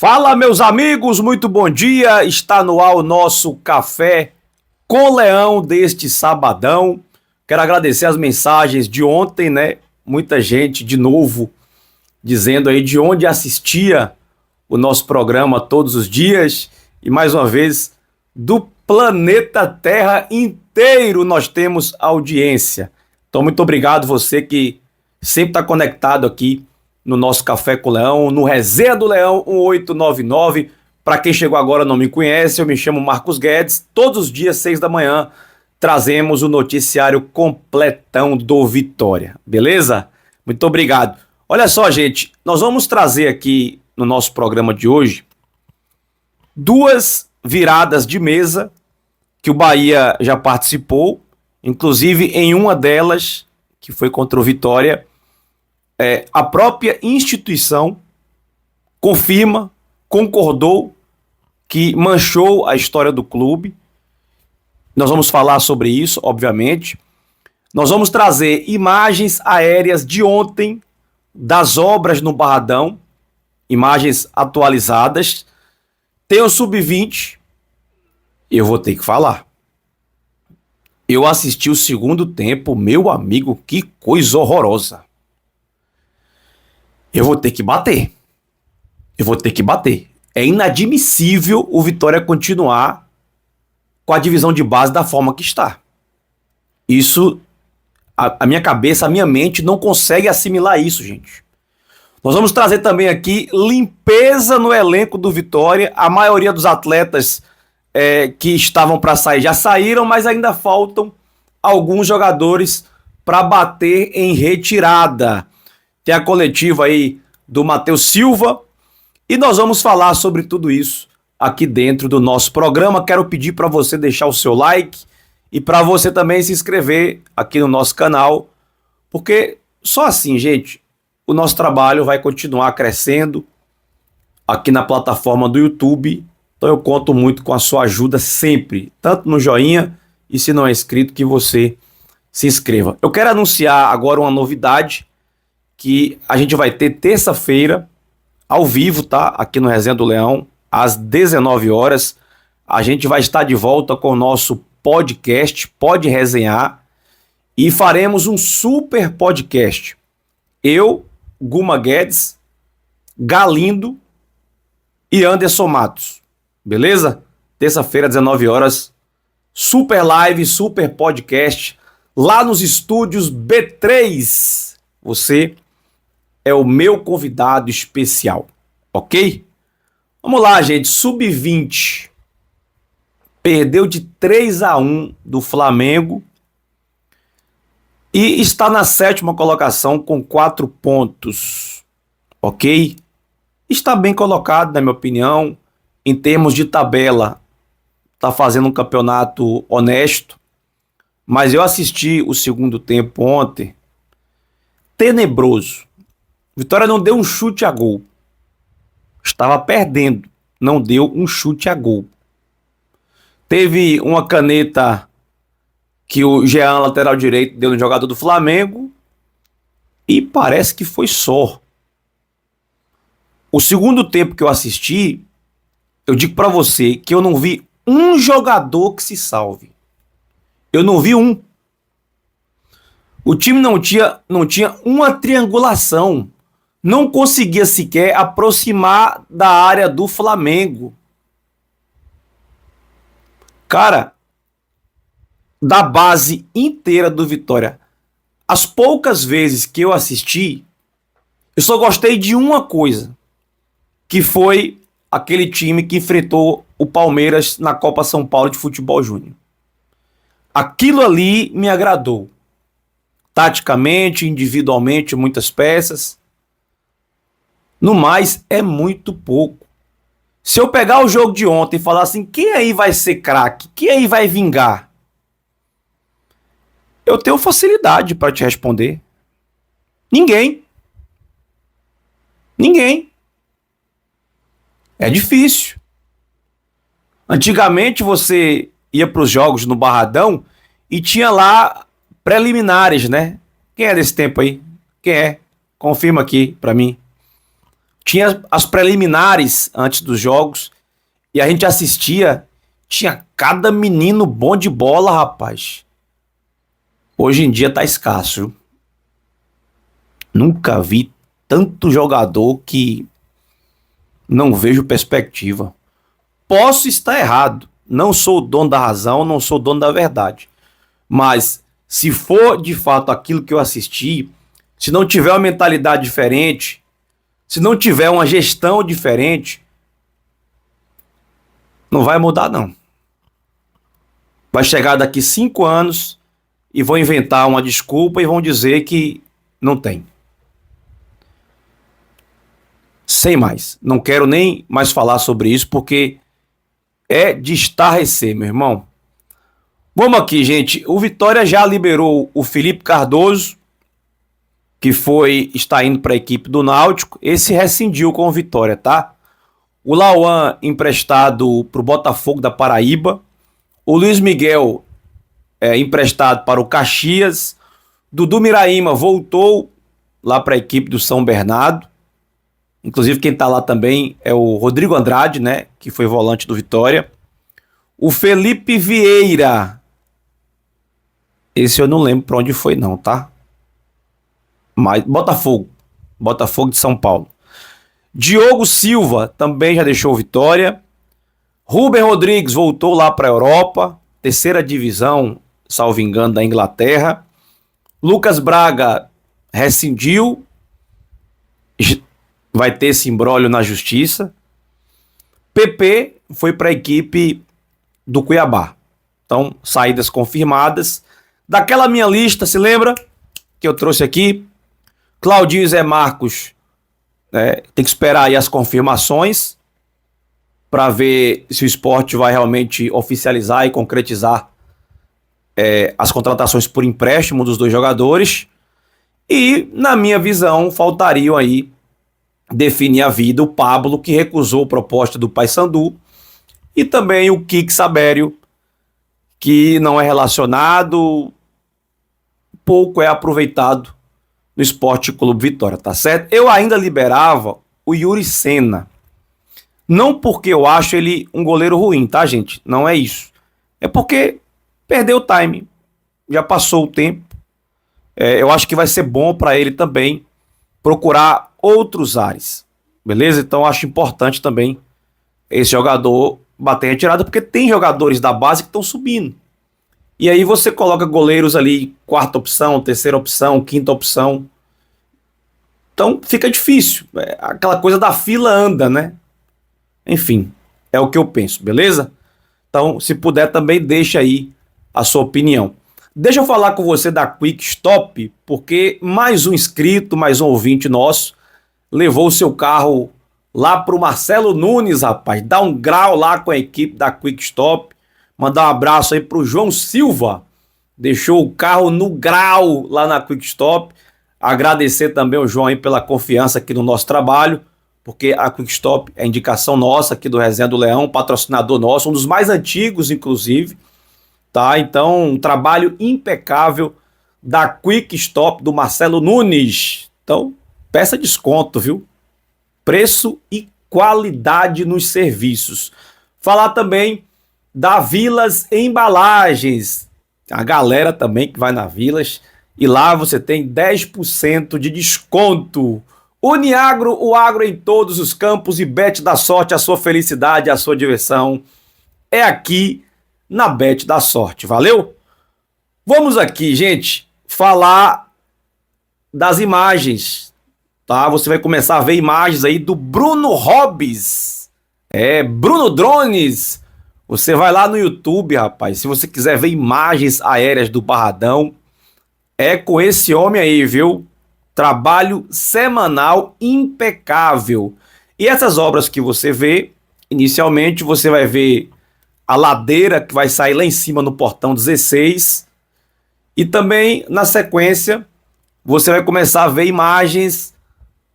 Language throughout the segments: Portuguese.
Fala, meus amigos, muito bom dia. Está no ar o nosso Café com Leão deste sabadão. Quero agradecer as mensagens de ontem, né? Muita gente de novo dizendo aí de onde assistia o nosso programa todos os dias. E mais uma vez, do planeta Terra inteiro nós temos audiência. Então, muito obrigado você que sempre está conectado aqui no nosso Café com o Leão, no Resenha do Leão 1899. Para quem chegou agora e não me conhece, eu me chamo Marcos Guedes. Todos os dias, 6 da manhã, trazemos o noticiário completão do Vitória. Beleza? Muito obrigado. Olha só, gente, nós vamos trazer aqui no nosso programa de hoje duas viradas de mesa que o Bahia já participou, inclusive em uma delas, que foi contra o Vitória, a própria instituição confirma, concordou que manchou a história do clube. Nós vamos falar sobre isso, obviamente. Nós vamos trazer imagens aéreas de ontem das obras no Barradão, imagens atualizadas. Tem o Sub-20, eu vou ter que falar. Eu assisti o segundo tempo, meu amigo, que coisa horrorosa. Eu vou ter que bater. É inadmissível o Vitória continuar com a divisão de base da forma que está. Isso, a minha cabeça, a minha mente não consegue assimilar isso, gente. Nós vamos trazer também aqui limpeza no elenco do Vitória. A maioria dos atletas que estavam para sair já saíram, mas ainda faltam alguns jogadores para bater em retirada. Tem a coletiva aí do Matheus Silva e nós vamos falar sobre tudo isso aqui dentro do nosso programa. Quero pedir para você deixar o seu like e para você também se inscrever aqui no nosso canal, porque só assim, gente, o nosso trabalho vai continuar crescendo aqui na plataforma do YouTube. Então eu conto muito com a sua ajuda sempre, tanto no joinha e se não é inscrito, que você se inscreva. Eu quero anunciar agora uma novidade que a gente vai ter terça-feira, ao vivo, tá? Aqui no Resenha do Leão, às 19 horas. A gente vai estar de volta com o nosso podcast, Pode Resenhar, e faremos um super podcast. Eu, Guma Guedes, Galindo e Anderson Matos. Beleza? Terça-feira, 19 horas, super live, super podcast, lá nos estúdios B3. Você é o meu convidado especial, ok? Vamos lá, gente. Sub-20 perdeu de 3-1 do Flamengo e está na 7ª colocação com 4 pontos, ok? Está bem colocado, na minha opinião, em termos de tabela. Está fazendo um campeonato honesto, mas eu assisti o segundo tempo ontem, tenebroso. Vitória não deu um chute a gol. Estava perdendo, não deu um chute a gol. Teve uma caneta que o Jean, lateral direito, deu no jogador do Flamengo e parece que foi só. O segundo tempo que eu assisti, eu digo pra você que eu não vi um jogador que se salve. Eu não vi um. O time não tinha uma triangulação. Não conseguia sequer aproximar da área do Flamengo. Cara, da base inteira do Vitória, as poucas vezes que eu assisti, eu só gostei de uma coisa, que foi aquele time que enfrentou o Palmeiras na Copa São Paulo de Futebol Júnior. Aquilo ali me agradou. Taticamente, individualmente, muitas peças. No mais, é muito pouco. Se eu pegar o jogo de ontem e falar assim, quem aí vai ser craque? Quem aí vai vingar? Eu tenho facilidade para te responder. Ninguém. É difícil. Antigamente você ia para os jogos no Barradão e tinha lá preliminares, né? Quem é desse tempo aí? Quem é? Confirma aqui para mim. Tinha as preliminares antes dos jogos e a gente assistia, tinha cada menino bom de bola, rapaz. Hoje em dia tá escasso. Nunca vi tanto jogador que não vejo perspectiva. Posso estar errado. Não sou o dono da razão, não sou o dono da verdade. Mas se for de fato aquilo que eu assisti, se não tiver uma mentalidade diferente, se não tiver uma gestão diferente, não vai mudar não. Vai chegar daqui 5 anos e vão inventar uma desculpa e vão dizer que não tem. Sem mais. Não quero nem mais falar sobre isso porque é de estarrecer, meu irmão. Vamos aqui, gente. O Vitória já liberou o Felipe Cardoso, que está indo para a equipe do Náutico. Esse rescindiu com o Vitória, tá? O Lauan emprestado para o Botafogo da Paraíba. O Luiz Miguel emprestado para o Caxias. Dudu Miraíma voltou lá para a equipe do São Bernardo. Inclusive quem está lá também é o Rodrigo Andrade, né? Que foi volante do Vitória. O Felipe Vieira. Esse eu não lembro para onde foi não, tá? Mas Botafogo de São Paulo. Diogo Silva também já deixou o Vitória. Rubem Rodrigues voltou lá para a Europa, terceira divisão, salvo engano, da Inglaterra. Lucas Braga rescindiu, vai ter esse imbróglio na justiça. PP foi para a equipe do Cuiabá. Então, saídas confirmadas. Daquela minha lista, se lembra? Que eu trouxe aqui. Claudinho e Zé Marcos, tem que esperar aí as confirmações para ver se o Sport vai realmente oficializar e concretizar as contratações por empréstimo dos dois jogadores. E, na minha visão, faltariam aí definir a vida o Pablo, que recusou a proposta do Paysandu, e também o Kik Sabério, que não é relacionado, pouco é aproveitado no Esporte Clube Vitória, tá certo? Eu ainda liberava o Yuri Senna. Não porque eu acho ele um goleiro ruim, tá, gente? Não é isso. É porque perdeu o time. Já passou o tempo. Eu acho que vai ser bom para ele também procurar outros ares. Beleza? Então eu acho importante também esse jogador bater em retirada, porque tem jogadores da base que estão subindo. E aí você coloca goleiros ali, quarta opção, terceira opção, quinta opção. Então fica difícil. Aquela coisa da fila anda, né? Enfim, é o que eu penso, beleza? Então, se puder também, deixa aí a sua opinião. Deixa eu falar com você da Quick Stop, porque mais um inscrito, mais um ouvinte nosso, levou o seu carro lá pro Marcelo Nunes, rapaz. Dá um grau lá com a equipe da Quick Stop. Mandar um abraço aí pro João Silva. Deixou o carro no grau lá na Quick Stop. Agradecer também ao João aí pela confiança aqui no nosso trabalho, porque a Quick Stop é indicação nossa aqui do Resenha do Leão, patrocinador nosso, um dos mais antigos, inclusive. Tá? Então, um trabalho impecável da Quick Stop do Marcelo Nunes. Então, peça desconto, viu? Preço e qualidade nos serviços. Falar também da Vilas Embalagens. A galera também que vai na Vilas. E lá você tem 10% de desconto. Uniagro, o agro em todos os campos e Bet da Sorte, a sua felicidade, a sua diversão. É aqui na Bet da Sorte, valeu? Vamos aqui, gente, falar das imagens, tá? Você vai começar a ver imagens aí do Bruno Hobbs. Bruno Drones. Você vai lá no YouTube, rapaz, se você quiser ver imagens aéreas do Barradão, é com esse homem aí, viu? Trabalho semanal impecável. E essas obras que você vê, inicialmente você vai ver a ladeira que vai sair lá em cima no portão 16. E também, na sequência, você vai começar a ver imagens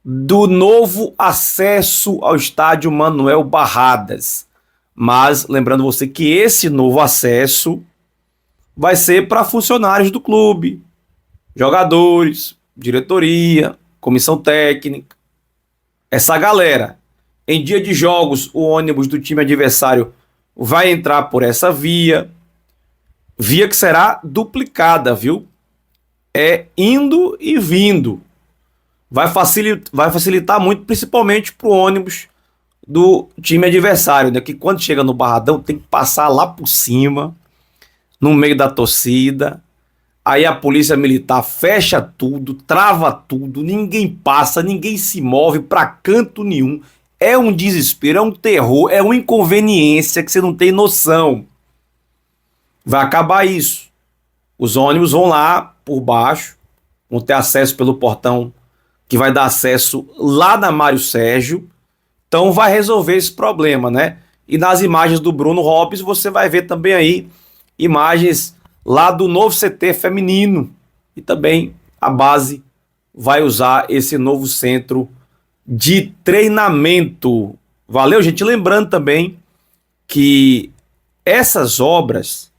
do novo acesso ao estádio Manuel Barradas. Mas, lembrando você que esse novo acesso vai ser para funcionários do clube, jogadores, diretoria, comissão técnica. essa galera. Em dia de jogos, o ônibus do time adversário vai entrar por essa via. Via que será duplicada, viu? É indo e vindo. Vai facilitar muito, principalmente para o ônibus do time adversário, né? Que quando chega no Barradão tem que passar lá por cima, no meio da torcida. Aí a polícia militar fecha tudo, trava tudo, ninguém passa, ninguém se move para canto nenhum. É um desespero, é um terror, é uma inconveniência que você não tem noção. Vai acabar isso. Os ônibus vão lá por baixo, vão ter acesso pelo portão que vai dar acesso lá na Mário Sérgio. Então vai resolver esse problema, né? E nas imagens do Bruno Hobbs você vai ver também aí imagens lá do novo CT feminino. E também a base vai usar esse novo centro de treinamento. Valeu, gente? Lembrando também que essas obras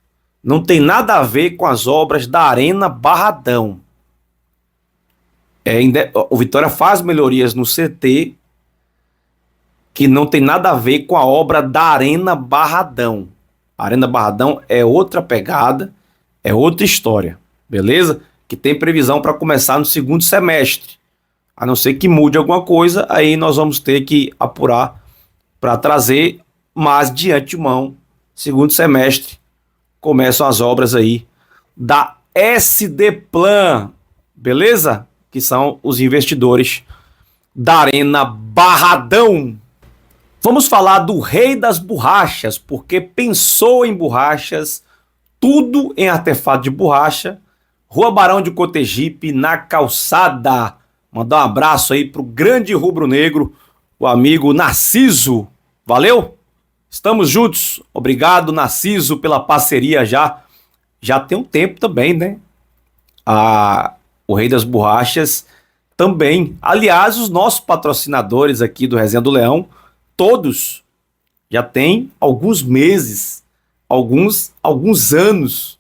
não tem nada a ver com as obras da Arena Barradão. O Vitória faz melhorias no CT que não tem nada a ver com a obra da Arena Barradão. A Arena Barradão é outra pegada, é outra história, beleza? Que tem previsão para começar no segundo semestre. A não ser que mude alguma coisa, aí nós vamos ter que apurar para trazer, mas de antemão, segundo semestre, começam as obras aí da SD Plan, beleza? Que são os investidores da Arena Barradão. Vamos falar do rei das borrachas, porque pensou em borrachas, tudo em artefato de borracha. Rua Barão de Cotegipe, na Calçada. Mandar um abraço aí pro grande rubro-negro, o amigo Narciso. Valeu? Estamos juntos. Obrigado, Narciso, pela parceria já. Já tem um tempo também, né? O Rei das Borrachas também. Aliás, os nossos patrocinadores aqui do Resenha do Leão, todos já tem alguns meses, alguns anos,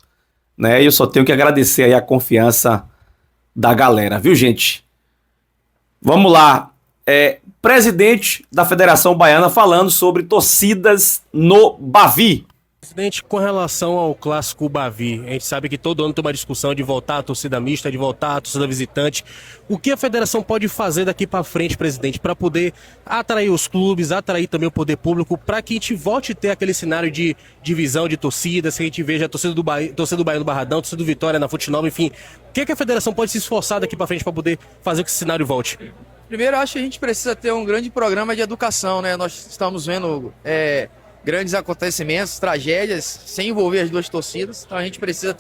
né? E eu só tenho que agradecer aí a confiança da galera, viu, gente? Vamos lá. Presidente da Federação Baiana falando sobre torcidas no Bavi. Presidente, com relação ao clássico Bavi, a gente sabe que todo ano tem uma discussão de voltar a torcida mista, de voltar a torcida visitante. O que a federação pode fazer daqui para frente, presidente, para poder atrair os clubes, atrair também o poder público, para que a gente volte a ter aquele cenário de divisão de torcidas, que a gente veja a torcida do Bahia no Barradão, torcida do Vitória na Fonte Nova, enfim. O que a federação pode se esforçar daqui para frente para poder fazer com que esse cenário volte? Primeiro, eu acho que a gente precisa ter um grande programa de educação, né? Nós estamos vendo grandes acontecimentos, tragédias, sem envolver as duas torcidas. Então a gente precisa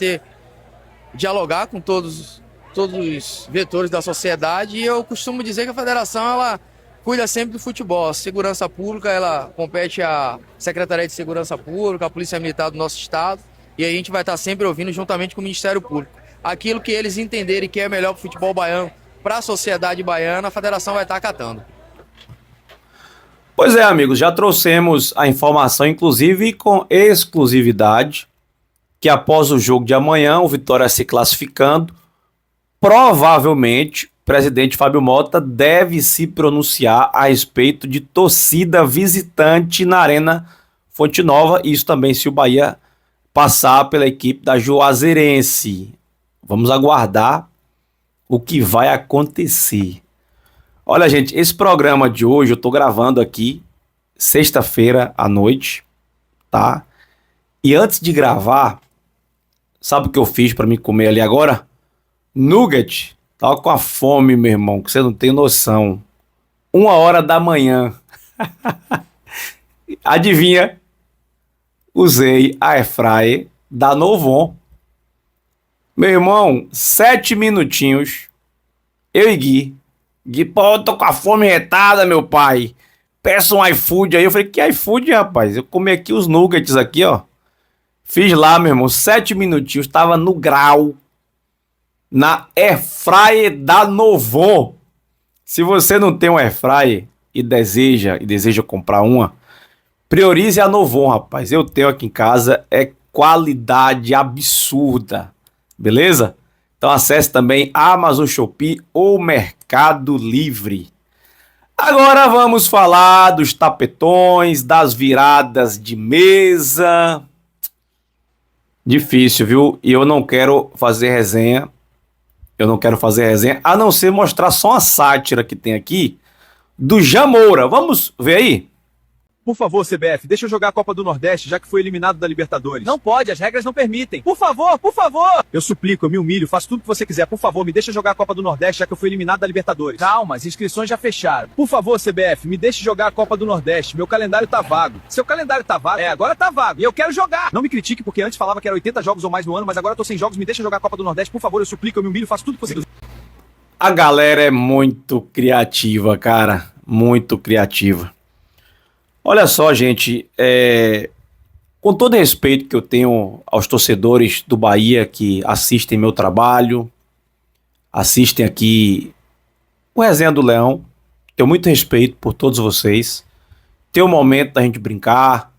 dialogar com todos os vetores da sociedade. E eu costumo dizer que a federação, ela cuida sempre do futebol. A segurança pública, ela compete à Secretaria de Segurança Pública, à Polícia Militar do nosso estado. E a gente vai estar sempre ouvindo juntamente com o Ministério Público. Aquilo que eles entenderem que é melhor para o futebol baiano, para a sociedade baiana, a federação vai estar acatando. Pois é, amigos, já trouxemos a informação, inclusive com exclusividade, que após o jogo de amanhã, o Vitória se classificando, provavelmente o presidente Fábio Mota deve se pronunciar a respeito de torcida visitante na Arena Fonte Nova, isso também se o Bahia passar pela equipe da Juazeirense. Vamos aguardar o que vai acontecer. Olha, gente, esse programa de hoje eu tô gravando aqui sexta-feira à noite, tá? E antes de gravar, sabe o que eu fiz para me comer ali agora? Nugget. Tava com a fome, meu irmão, que você não tem noção. 1h da manhã. Adivinha? Usei a airfryer da Novon. Meu irmão, 7 minutinhos. Eu e Gui, pô, eu tô com a fome retada, meu pai. Peça um iFood aí. Eu falei, que iFood, rapaz? Eu comi aqui os nuggets aqui, ó. Fiz lá, meu irmão, 7 minutinhos. Tava no grau. Na airfryer da Novon. Se você não tem um airfryer e deseja comprar uma, priorize a Novon, rapaz. Eu tenho aqui em casa, é qualidade absurda. Beleza? Então acesse também Amazon, Shopee ou Mercado Livre. Agora vamos falar dos tapetões, das viradas de mesa. Difícil, viu? E eu não quero fazer resenha. Eu não quero fazer resenha, a não ser mostrar só uma sátira que tem aqui do Jamoura. Vamos ver aí? Por favor, CBF, deixa eu jogar a Copa do Nordeste, já que foi eliminado da Libertadores. Não pode, as regras não permitem. Por favor, por favor! Eu suplico, eu me humilho, faço tudo o que você quiser. Por favor, me deixa jogar a Copa do Nordeste, já que eu fui eliminado da Libertadores. Calma, as inscrições já fecharam. Por favor, CBF, me deixe jogar a Copa do Nordeste. Meu calendário tá vago. Seu calendário tá vago? Agora tá vago. E eu quero jogar. Não me critique, porque antes falava que era 80 jogos ou mais no ano, mas agora eu tô sem jogos. Me deixa jogar a Copa do Nordeste, por favor, eu suplico, eu me humilho, faço tudo o que você quiser. A galera é muito criativa, cara. Muito criativa. Olha só, gente, com todo respeito que eu tenho aos torcedores do Bahia que assistem meu trabalho, assistem aqui o Resenha do Leão, tenho muito respeito por todos vocês. Tem um momento da gente brincar,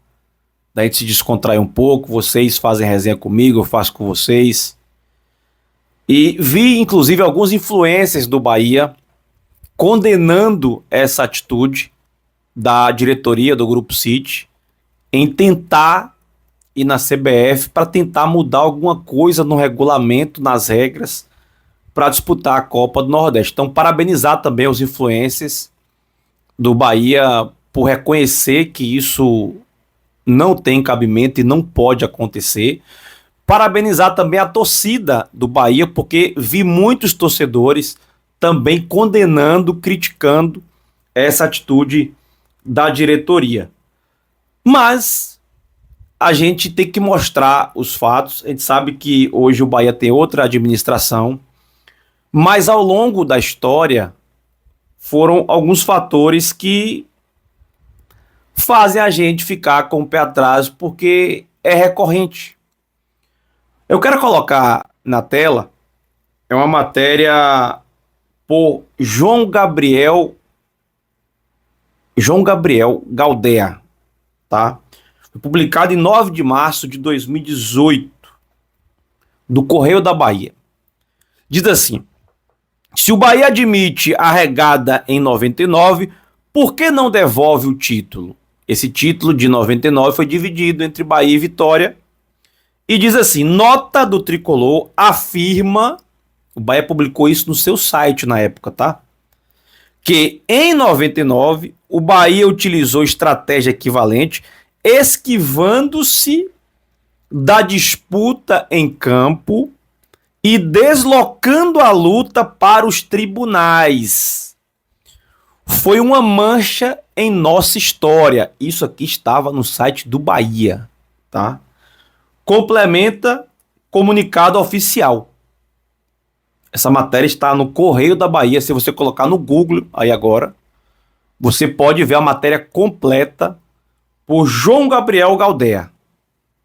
da gente se descontrair um pouco, vocês fazem resenha comigo, eu faço com vocês. E vi, inclusive, alguns influencers do Bahia condenando essa atitude da diretoria do Grupo City em tentar ir na CBF para tentar mudar alguma coisa no regulamento, nas regras, para disputar a Copa do Nordeste. Então, parabenizar também os influencers do Bahia por reconhecer que isso não tem cabimento e não pode acontecer. Parabenizar também a torcida do Bahia, porque vi muitos torcedores também condenando, criticando essa atitude da diretoria. Mas a gente tem que mostrar os fatos. A gente sabe que hoje o Bahia tem outra administração, mas ao longo da história foram alguns fatores que fazem a gente ficar com o pé atrás, porque é recorrente. Eu quero colocar na tela, é uma matéria por João Gabriel Galdea, tá? Foi publicado em 9 de março de 2018, do Correio da Bahia. Diz assim: se o Bahia admite a regada em 99, por que não devolve o título? Esse título de 99 foi dividido entre Bahia e Vitória. E diz assim: nota do tricolor afirma, o Bahia publicou isso no seu site na época, tá? Que em 99 o Bahia utilizou estratégia equivalente, esquivando-se da disputa em campo e deslocando a luta para os tribunais. Foi uma mancha em nossa história. Isso aqui estava no site do Bahia, tá? Complementa comunicado oficial. Essa matéria está no Correio da Bahia. Se você colocar no Google aí agora, você pode ver a matéria completa por João Gabriel Galdea.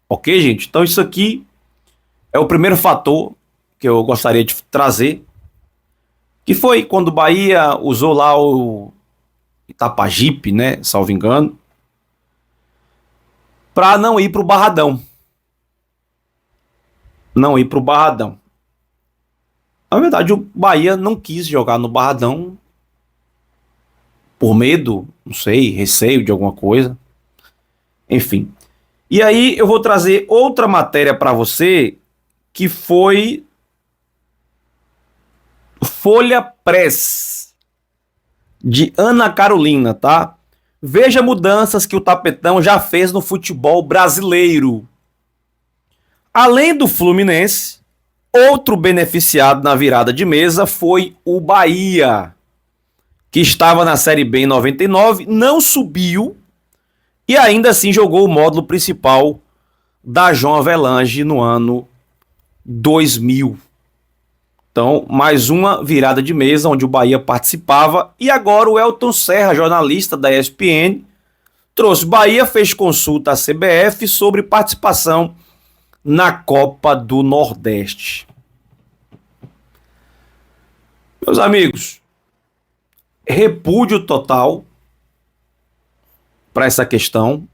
Ok, gente? Então isso aqui é o primeiro fator que eu gostaria de trazer, que foi quando o Bahia usou lá o Itapajipe, né, salvo engano, para não ir para o Barradão. Não ir para o Barradão. Na verdade, o Bahia não quis jogar no Barradão por medo, não sei, receio de alguma coisa. Enfim. E aí eu vou trazer outra matéria para você, que foi Folha Press, de Ana Carolina, tá? Veja mudanças que o Tapetão já fez no futebol brasileiro. Além do Fluminense, outro beneficiado na virada de mesa foi o Bahia, que estava na Série B em 99, não subiu e ainda assim jogou o módulo principal da João Avelange no ano 2000. Então, mais uma virada de mesa onde o Bahia participava. E agora o Elton Serra, jornalista da ESPN, trouxe: Bahia fez consulta à CBF sobre participação na Copa do Nordeste. Meus amigos, repúdio total para essa questão.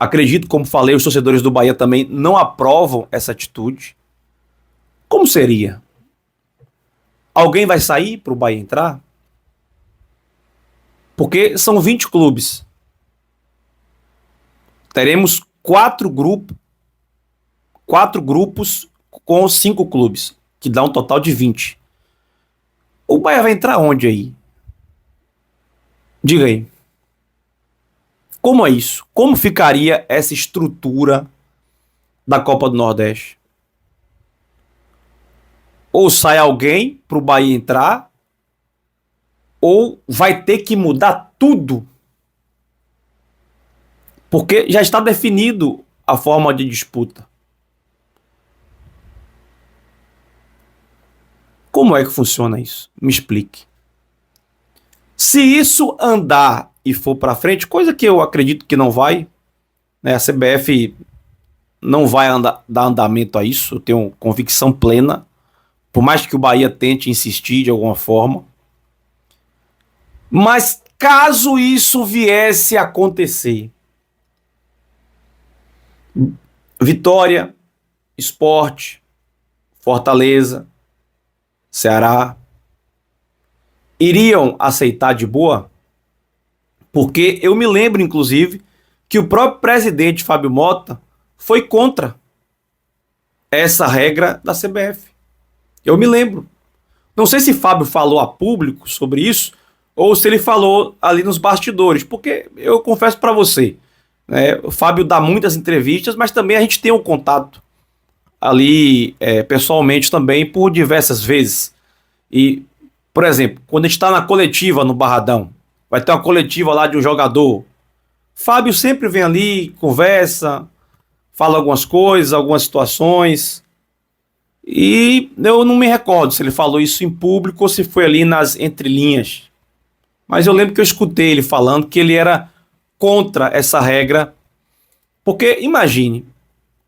Acredito, como falei, os torcedores do Bahia também não aprovam essa atitude. Como seria? Alguém vai sair para o Bahia entrar? Porque são 20 clubes. Teremos 4 grupos com 5 clubes, que dá um total de 20. O Bahia vai entrar onde aí? Diga aí. Como é isso? Como ficaria essa estrutura da Copa do Nordeste? Ou sai alguém para o Bahia entrar, ou vai ter que mudar tudo. Porque já está definido a forma de disputa. Como é que funciona isso? Me explique. Se isso andar e for para frente, coisa que eu acredito que não vai, né? A CBF não vai dar andamento a isso, eu tenho convicção plena, por mais que o Bahia tente insistir de alguma forma. Mas caso isso viesse a acontecer, Vitória, Sport, Fortaleza, Ceará iriam aceitar de boa? Porque eu me lembro, inclusive, que o próprio presidente Fábio Mota foi contra essa regra da CBF. Eu me lembro. Não sei se Fábio falou a público sobre isso ou se ele falou ali nos bastidores, porque eu confesso para você, né, o Fábio dá muitas entrevistas, mas também a gente tem um contato ali pessoalmente também por diversas vezes. E, por exemplo, quando a gente está na coletiva no Barradão, vai ter uma coletiva lá de um jogador, Fábio sempre vem ali, conversa, fala algumas coisas, algumas situações, e eu não me recordo se ele falou isso em público ou se foi ali nas entrelinhas. Mas eu lembro que eu escutei ele falando que ele era contra essa regra, porque imagine,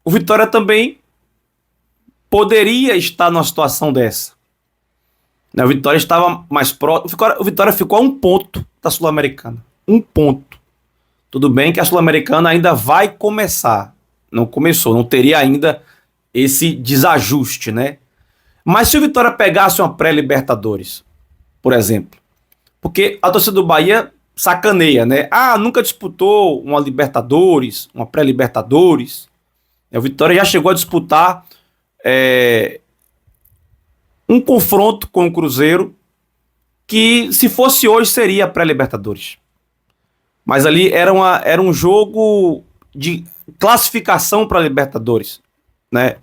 o Vitória também poderia estar numa situação dessa. O Vitória estava mais próximo, o Vitória ficou a 1 ponto da Sul-Americana. 1 ponto. Tudo bem que a Sul-Americana ainda vai começar. Não começou, não teria ainda esse desajuste, né? Mas se o Vitória pegasse uma pré-Libertadores, por exemplo, porque a torcida do Bahia sacaneia, né? Ah, nunca disputou uma Libertadores, uma pré-Libertadores. O Vitória já chegou a disputar um confronto com o Cruzeiro que, se fosse hoje, seria pré-Libertadores. Mas ali era um jogo de classificação para Libertadores, né?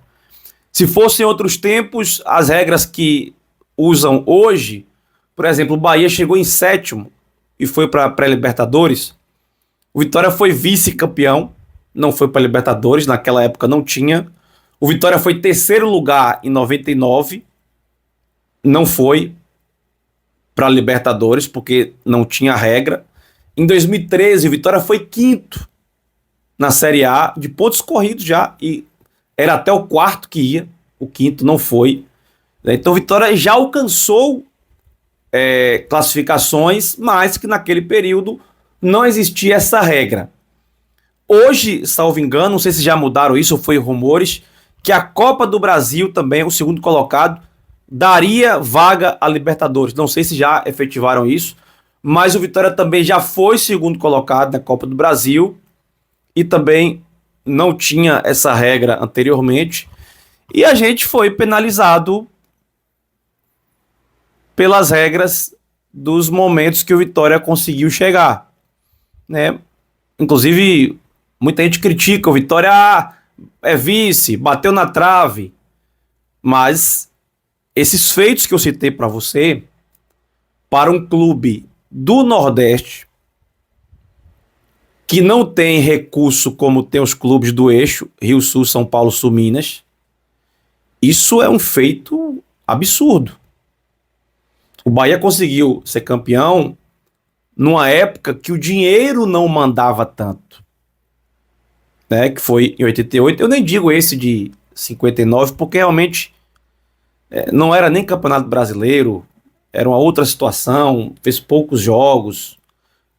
Se fossem outros tempos, as regras que usam hoje, por exemplo, o Bahia chegou em 7º e foi para pré-Libertadores. O Vitória foi vice-campeão, não foi para Libertadores, naquela época não tinha. O Vitória foi 3º lugar em 99, não foi para Libertadores porque não tinha regra. Em 2013, o Vitória foi 5º na Série A, de pontos corridos já, e era até o 4º que ia, o 5º não foi. Então o Vitória já alcançou classificações, mas que naquele período não existia essa regra. Hoje, salvo engano, não sei se já mudaram isso ou foi rumores, que a Copa do Brasil também, o segundo colocado, daria vaga a Libertadores. Não sei se já efetivaram isso, mas o Vitória também já foi segundo colocado na Copa do Brasil e também não tinha essa regra anteriormente. E a gente foi penalizado pelas regras dos momentos que o Vitória conseguiu chegar, né? Inclusive, muita gente critica o Vitória, é vice, bateu na trave, mas esses feitos que eu citei para você, para um clube do Nordeste, que não tem recurso como tem os clubes do eixo, Rio Sul, São Paulo, Sul, Minas, isso é um feito absurdo. O Bahia conseguiu ser campeão numa época que o dinheiro não mandava tanto, né? Que foi em 88. Eu nem digo esse de 59, porque realmente não era nem Campeonato Brasileiro, era uma outra situação, fez poucos jogos.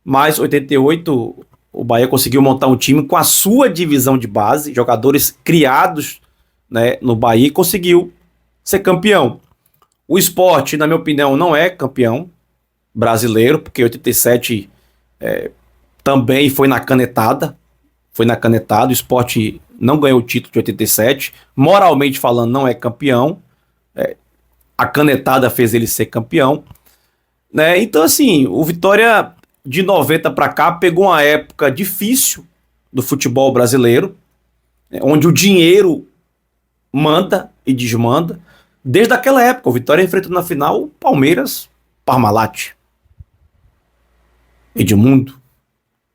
Mas 88, o Bahia conseguiu montar um time com a sua divisão de base, jogadores criados, né, no Bahia, e conseguiu ser campeão. O Sport, na minha opinião, não é campeão brasileiro, porque em 87 também foi na canetada. Foi na canetada. O Sport não ganhou o título de 87. Moralmente falando, não é campeão. A canetada fez ele ser campeão. Né? Então, assim, o Vitória de 90 para cá pegou uma época difícil do futebol brasileiro, onde o dinheiro manda e desmanda. Desde aquela época, o Vitória enfrentou na final o Palmeiras, Parmalat, Edmundo,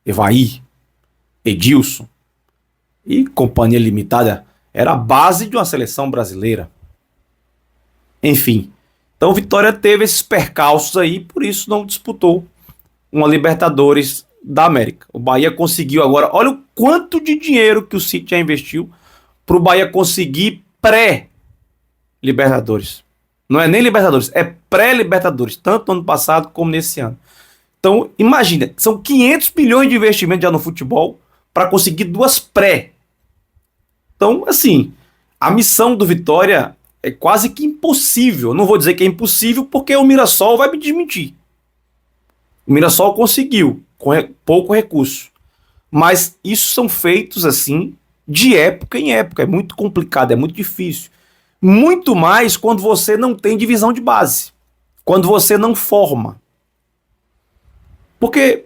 Evaí, Edilson e Companhia Limitada. Era a base de uma seleção brasileira. Enfim, então o Vitória teve esses percalços aí, por isso não disputou uma Libertadores da América. O Bahia conseguiu agora, olha o quanto de dinheiro que o City já investiu para o Bahia conseguir pré-Libertadores. Não é nem Libertadores, é pré-Libertadores, tanto no ano passado como nesse ano. Então, imagina, são 500 milhões de investimento já no futebol para conseguir 2 pré. Então, assim, a missão do Vitória é quase que impossível. Não vou dizer que é impossível porque o Mirassol vai me desmentir. O Mirassol conseguiu, com pouco recurso. Mas isso são feitos assim, de época em época. É muito complicado, é muito difícil. Muito mais quando você não tem divisão de base. Quando você não forma. Porque,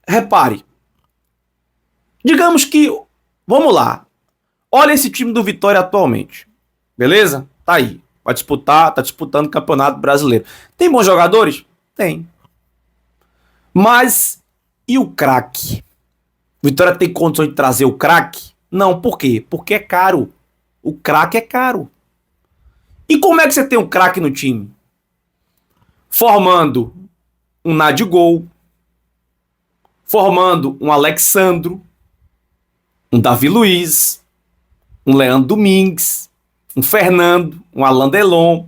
repare, digamos que, vamos lá, olha esse time do Vitória atualmente, beleza? Tá aí, vai disputar, tá disputando o Campeonato Brasileiro. Tem bons jogadores? Tem. Mas, e o craque? Vitória tem condições de trazer o craque? Não, por quê? Porque é caro. O craque é caro. E como é que você tem um craque no time? Formando um Nadigol, formando um Alexandro, um Davi Luiz, um Leandro Domingues, um Fernando, um Alain Delon.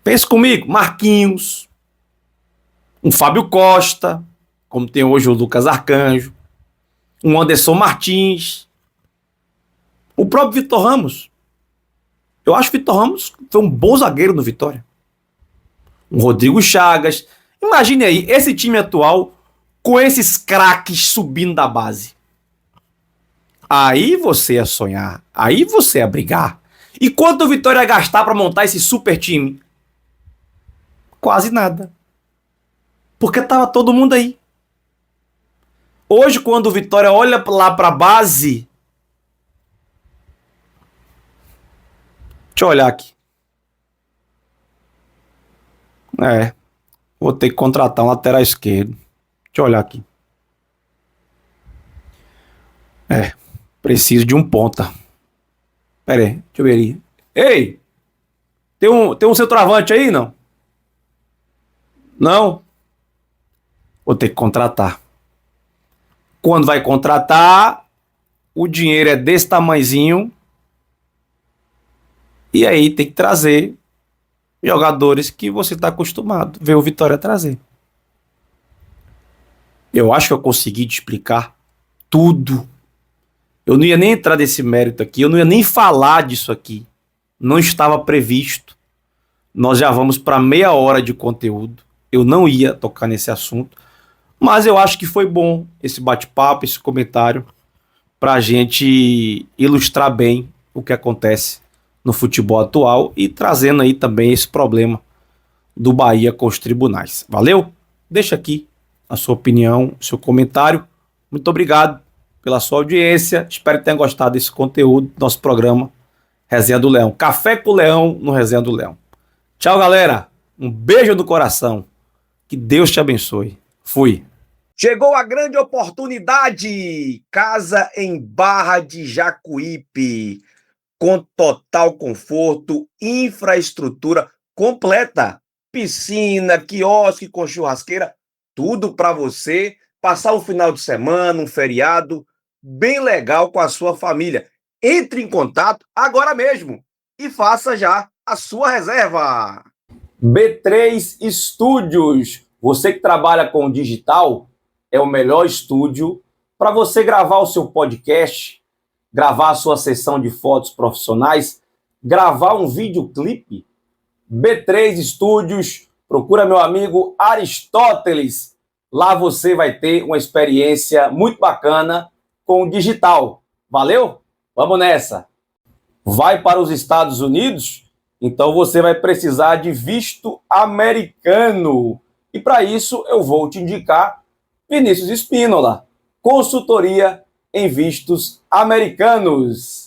Pense comigo, Marquinhos, um Fábio Costa, como tem hoje o Lucas Arcanjo, um Anderson Martins, o próprio Vitor Ramos. Eu acho que o Vitor Ramos foi um bom zagueiro no Vitória. Um Rodrigo Chagas. Imagine aí, esse time atual com esses craques subindo da base. Aí você ia sonhar, aí você ia brigar. E quanto o Vitória ia gastar para montar esse super time? Quase nada. Porque tava todo mundo aí. Hoje, quando o Vitória olha lá para a base... Deixa eu olhar aqui. Vou ter que contratar um lateral esquerdo. Deixa eu olhar aqui. Preciso de um ponta. Pera aí, deixa eu ver aí. Ei! Tem um centroavante aí, não? Não? Vou ter que contratar. Quando vai contratar, o dinheiro é desse tamanhozinho. E aí tem que trazer jogadores que você está acostumado a ver o Vitória trazer. Eu acho que eu consegui te explicar tudo. Eu não ia nem entrar nesse mérito aqui, eu não ia nem falar disso aqui. Não estava previsto. Nós já vamos para meia hora de conteúdo. Eu não ia tocar nesse assunto. Mas eu acho que foi bom esse bate-papo, esse comentário, para a gente ilustrar bem o que acontece no futebol atual e trazendo aí também esse problema do Bahia com os tribunais. Valeu? Deixa aqui a sua opinião, o seu comentário. Muito obrigado pela sua audiência. Espero que tenha gostado desse conteúdo do nosso programa Resenha do Leão. Café com o Leão no Resenha do Leão. Tchau, galera. Um beijo no coração. Que Deus te abençoe. Fui. Chegou a grande oportunidade. Casa em Barra de Jacuípe. Com total conforto, infraestrutura completa. Piscina, quiosque com churrasqueira. Tudo para você passar um final de semana, um feriado bem legal com a sua família. Entre em contato agora mesmo e faça já a sua reserva. B3 Estúdios. Você que trabalha com digital, é o melhor estúdio para você gravar o seu podcast, gravar a sua sessão de fotos profissionais, gravar um videoclipe. B3 Estúdios. Procura meu amigo Aristóteles. Lá você vai ter uma experiência muito bacana com o digital. Valeu? Vamos nessa! Vai para os Estados Unidos? Então você vai precisar de visto americano. E para isso eu vou te indicar Vinícius Espínola, consultoria em vistos americanos.